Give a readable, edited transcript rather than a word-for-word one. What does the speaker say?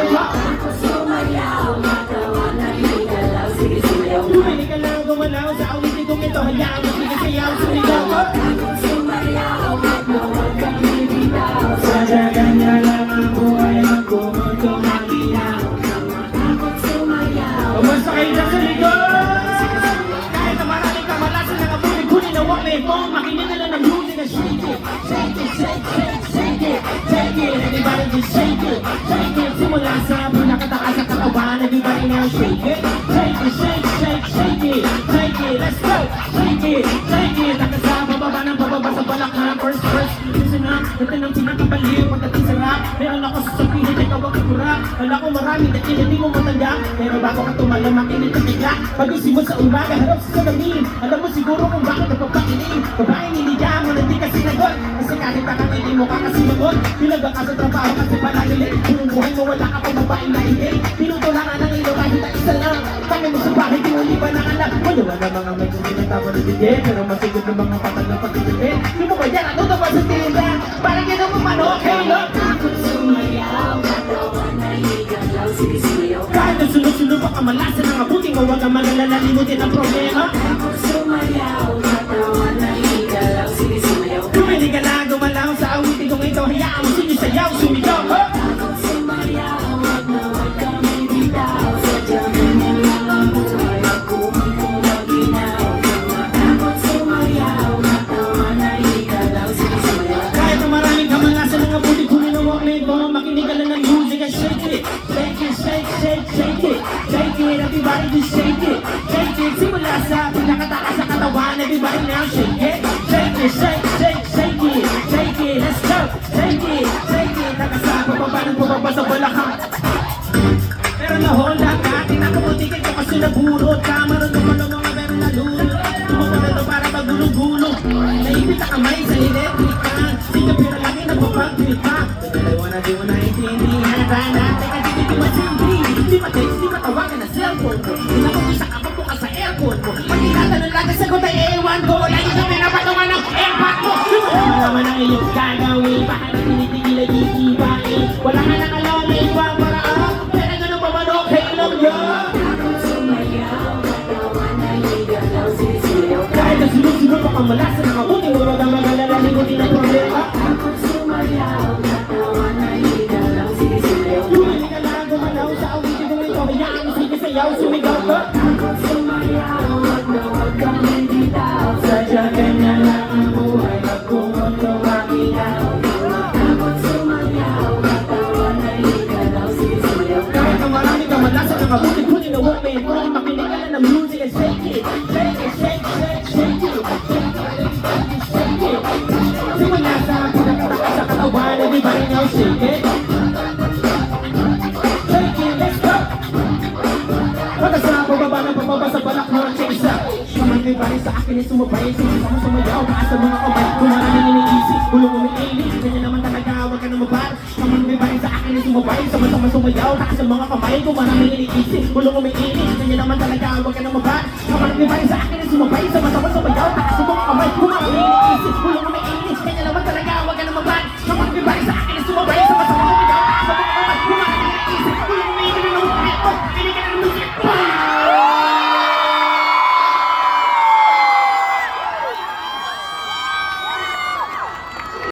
Sumayaw, matawa na higalaw, sige sumayaw. Tumili ka lang gumalaw sa awitin kong ito. Hayaan mo sige sayaw, sumigaw. Sumayaw, matawa ka bibitaw. Sadyakan niya lang ang buhay ang kumuto maginaw. Sumayaw, Kamusta kayo dyan sa likod? Kahit na maraming kamalasan ng abutin, kunin na wak na ipong. Makinig na lang ng music na shake it. Shake it, shake, shake, shake it. Shake it, everybody just shake it. Shake it, simula sa pinakataas sa katawan. Everybody now shake it. Shake it, shake, shake, shake it. Shake it, let's go. Shake it, shake it. Nakasa bababa ng bababa sa balak na first. Listen up, ito ng pinakabaliw. Pagdating sa rap, meron ako sasabihin, ikaw ang kakurap. Wala ko maraming dating, hindi mo matanda. Pero bago ka tumala, makinig ka bigla. Pag-isip mo sa umaga, harap sa salamin. Alam mo siguro kung bakit napapakinig. Babaeng niligahan mo, hindi ka sinagot. Kasi kahit nakatili mo ka kasi magot. Pilaga ka sa trabaho kasi palagilig. Kung buhay mo, wala ka pang babaeng nailig. Pinutulangan ng ilo kahit na isa lang. Kami mo sa bahay, tinuli ba ng anak? Wala na mga may kuminatawa na bigay. Pero masigot ng mga patag na pagkikipin. Yung mga yan, ano na ba sa tinda? Parang yan ang mamanok, hey look! sumayaw, matawa na higalaw, sige sumayaw. Kahit ang sunod-sunod pa kamalasan ng abuting, huwag kang magalala, limutin ang problema. Sumayaw, matawa na higalaw, sige sumayaw. Tumili ka na gumalaw sa awitin kong ito. Hayaan mo sige sayaw, sumigaw. Sumayaw, matawa ka bibitaw. Sadyakan niya lang ang buhay ang kumuto maginaw. Sumayaw, matawa na higalaw, sige sumayaw. Kahit na maraming kamalasan ng abuting, kunin na wak na ito. Makinig ka lang ng music and shake it. Shake it, shake, shake, shake it. Shake it, everybody just shake it. Shake it, simula sa pinakataas sa katawan. Everybody now shake it. Shake it, shake, shake, shake it. Shake it, let's go. Shake it, shake it. Nakasa, bababa ng bababa sa balakang. Pero nahonda ka, tinakaputikin ko kasi nabulot ka. Marunong mo ng mga pero nalulot. Tumagalalo para magulong-gulong. Naipit na kamay sa electric fan. Sige pero lagi nagpapag-trip ka. Di mo naintindihan. Natin ka di masindi. Di ma-text, di matawagan na cellphone mo. Pinapag-isa ka pa bukas sa aircon mo. Pag tinatanong lang sa sagot ay ewan ko. Lagi ka pinapatungan ng airpot mo. Ano naman ang iyong gagawin? Bakit na tinitigil ay iibain? Wala ka nang alam na ibang paraan. Pero ganun pamanok, hey lang yan. Sumayaw, matawa na higalaw, sige sumayaw. Kahit na sunod-sunod pa kamalasan ng abuting, huwag kang magalala, limutin ang problema. Sumayaw, matawa na higalaw, sige sumayaw. Tumili ka lang gumalaw sa awitin kong ito. Hayaan mo sige sayaw, sumigaw ka. Sumayaw, wag kang bibitaw. Sadyakan niya lang ang buhay at kumuto maginaw. Sumayaw, matawa na higalaw, sige sumayaw. Kahit na maraming kamalasan ng abutin, kunin na wak na ito. Makinig ka lang ng music and shake it. Shake it, shake, shake, shake it. Shake it. Simula sa pinakataas sa katawan, everybody now shake it. Shake it, let's go. Pagkasa bababa ng bababa sa balak mo ang chase up. Kamay pa rin sa akin ay sumabay. Sama sumayaw, taas sa mga kamay. Kung maraming iniisip, hulong mo may ilis. Ganyan naman talaga, huwag ka nang mabar. Kamay pa rin sa akin ay sumabay. Sama sumayaw, taas sa mga kamay. Kung maraming iniisip, hulong mo may ilis. Ganyan naman talaga, huwag ka nang mabar. Kamay pa rin sa akin ay sumabay. Sama sumayaw, taas sa mga kamay. Kung maraming iniisip, hulong mo may